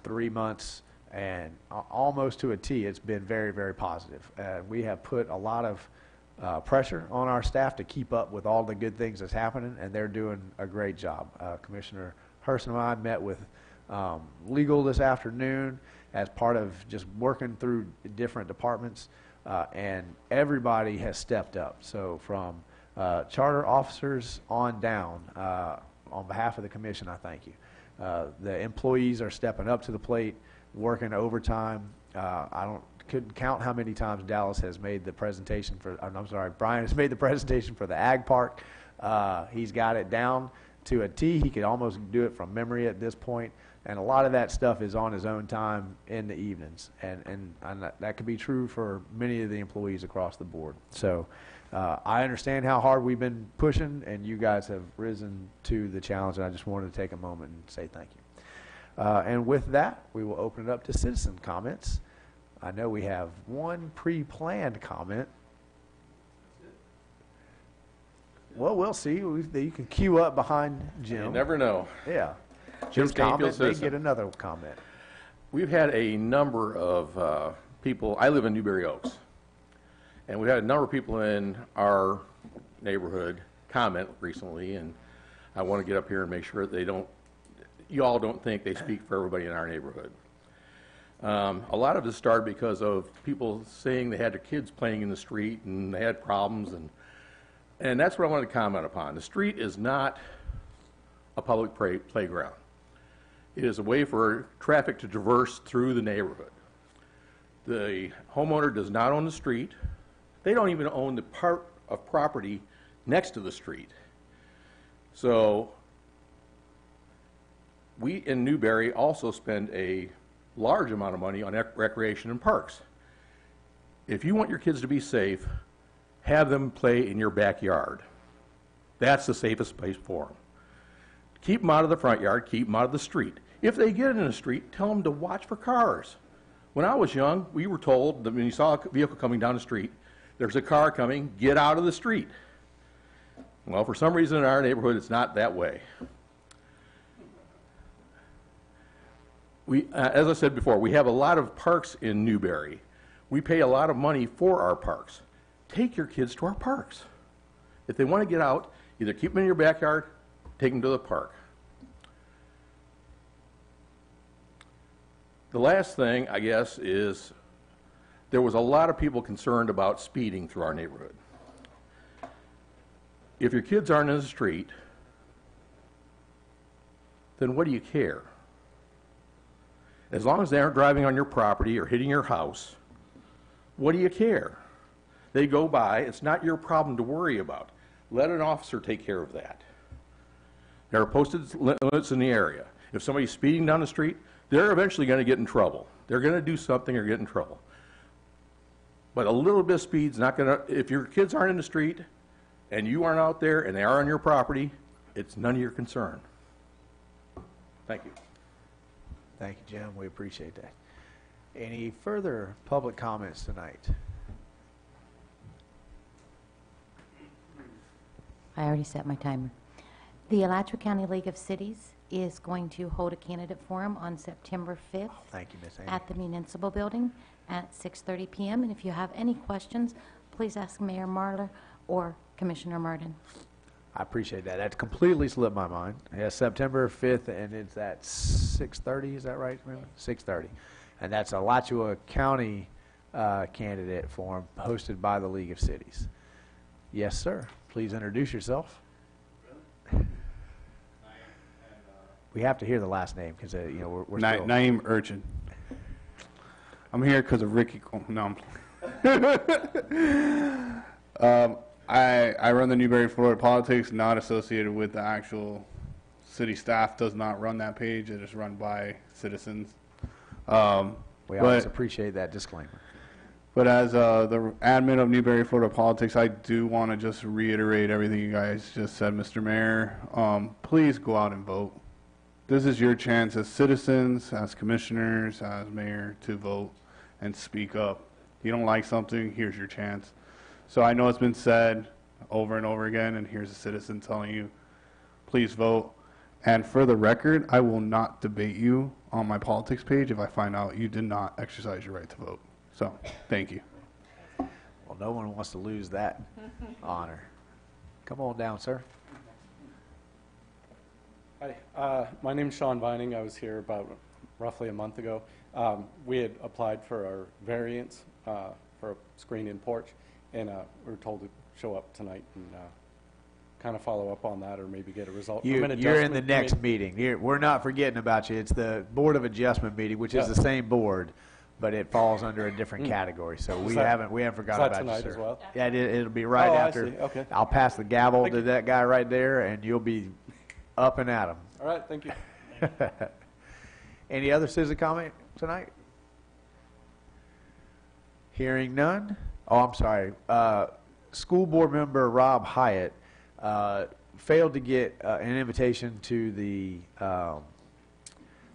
3 months, and almost to a T, it's been very, very positive. We have put a lot of pressure on our staff to keep up with all the good things that's happening, and they're doing a great job. Commissioner Hurst and I met with legal this afternoon as part of just working through different departments, and everybody has stepped up. So from charter officers on down, on behalf of the commission, I thank you. The employees are stepping up to the plate, working overtime. Couldn't count how many times Dallas has made the presentation for, Brian has made the presentation for the Ag Park. He's got it down to a T. He could almost do it from memory at this point. And a lot of that stuff is on his own time in the evenings. And that could be true for many of the employees across the board. So I understand how hard we've been pushing, and you guys have risen to the challenge. And I just wanted to take a moment and say thank you. And with that, we will open it up to citizen comments. I know we have one pre-planned comment. Well, we'll see. You can queue up behind Jim. You never know. Yeah. Jim His comment may citizen. get another comment. We've had a number of people. I live in Newberry Oaks, and we've had a number of people in our neighborhood comment recently, and I want to get up here and make sure that you all don't think they speak for everybody in our neighborhood. A lot of this started because of people saying they had their kids playing in the street and they had problems, and that's what I wanted to comment upon. The street is not a public playground. It is a way for traffic to traverse through the neighborhood. The homeowner does not own the street. They don't even own the part of property next to the street. So we in Newberry also spend a large amount of money on recreation and parks. If you want your kids to be safe, have them play in your backyard. That's the safest place for them. Keep them out of the front yard, keep them out of the street. If they get in the street, tell them to watch for cars. When I was young, we were told that when you saw a vehicle coming down the street, there's a car coming, get out of the street. Well, for some reason in our neighborhood, it's not that way. As I said before, we have a lot of parks in Newberry. We pay a lot of money for our parks. Take your kids to our parks. If they want to get out, either keep them in your backyard, take them to the park. The last thing, I guess, is there was a lot of people concerned about speeding through our neighborhood. If your kids aren't in the street, then what do you care? As long as they aren't driving on your property or hitting your house, what do you care? They go by. It's not your problem to worry about. Let an officer take care of that. There are posted limits in the area. If somebody's speeding down the street, they're eventually going to get in trouble. They're going to do something or get in trouble. But a little bit of speed's not going to, if your kids aren't in the street and you aren't out there and they are on your property, it's none of your concern. Thank you. Thank you, Jim. We appreciate that. Any further public comments tonight? I already set my timer. The Alachua County League of Cities is going to hold a candidate forum on September 5th. Thank you, Ms. Amy. At the Municipal Building at 6:30 p.m. And if you have any questions, please ask Mayor Marler or Commissioner Martin. I appreciate that. That completely slipped my mind. Yeah, September 5th, and it's at 6:30, is that right? 6:30. And that's Alachua County candidate forum hosted by the League of Cities. Yes, sir. Please introduce yourself. We have to hear the last name because we're still... Naeem Urchin. I'm here because of Ricky. Oh, no, I run the Newberry, Florida Politics, not associated with the actual city staff. Does not run that page. It is run by citizens. We always appreciate that disclaimer. But as the admin of Newberry, Florida politics, I do want to just reiterate everything you guys just said, Mr. Mayor. Please go out and vote. This is your chance as citizens, as commissioners, as mayor to vote and speak up. If you don't like something, here's your chance. So I know it's been said over and over again, and here's a citizen telling you, please vote. And for the record, I will not debate you on my politics page if I find out you did not exercise your right to vote. So, thank you. Well, no one wants to lose that honor. Come on down, sir. Hi, my name's Sean Vining. I was here about roughly a month ago. We had applied for our variance for a screened-in porch, and we were told to show up tonight and kind of follow up on that, or maybe get a result from an adjustment. You're in the next meeting. We're not forgetting about you. It's the Board of Adjustment meeting, which is the same board, but it falls under a different category. So we haven't forgotten about you, sir. Is that tonight as well? Yeah, it'll be right after. I see. Okay. I'll pass the gavel to that guy right there, and you'll be up and at him. All right, thank you. Any other citizen comment tonight? Hearing none. Oh, I'm sorry. School board member Rob Hyatt failed to get an invitation to the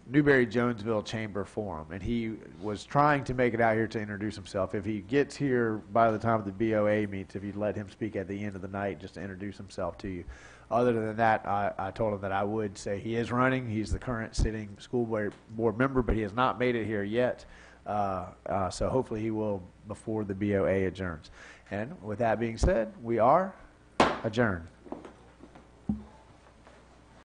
Newberry-Jonesville Chamber Forum, and he was trying to make it out here to introduce himself. If he gets here by the time the BOA meets, if you'd let him speak at the end of the night just to introduce himself to you. Other than that, I told him that I would say he is running. He's the current sitting school board member, but he has not made it here yet. So hopefully he will before the BOA adjourns. And with that being said, we are adjourned.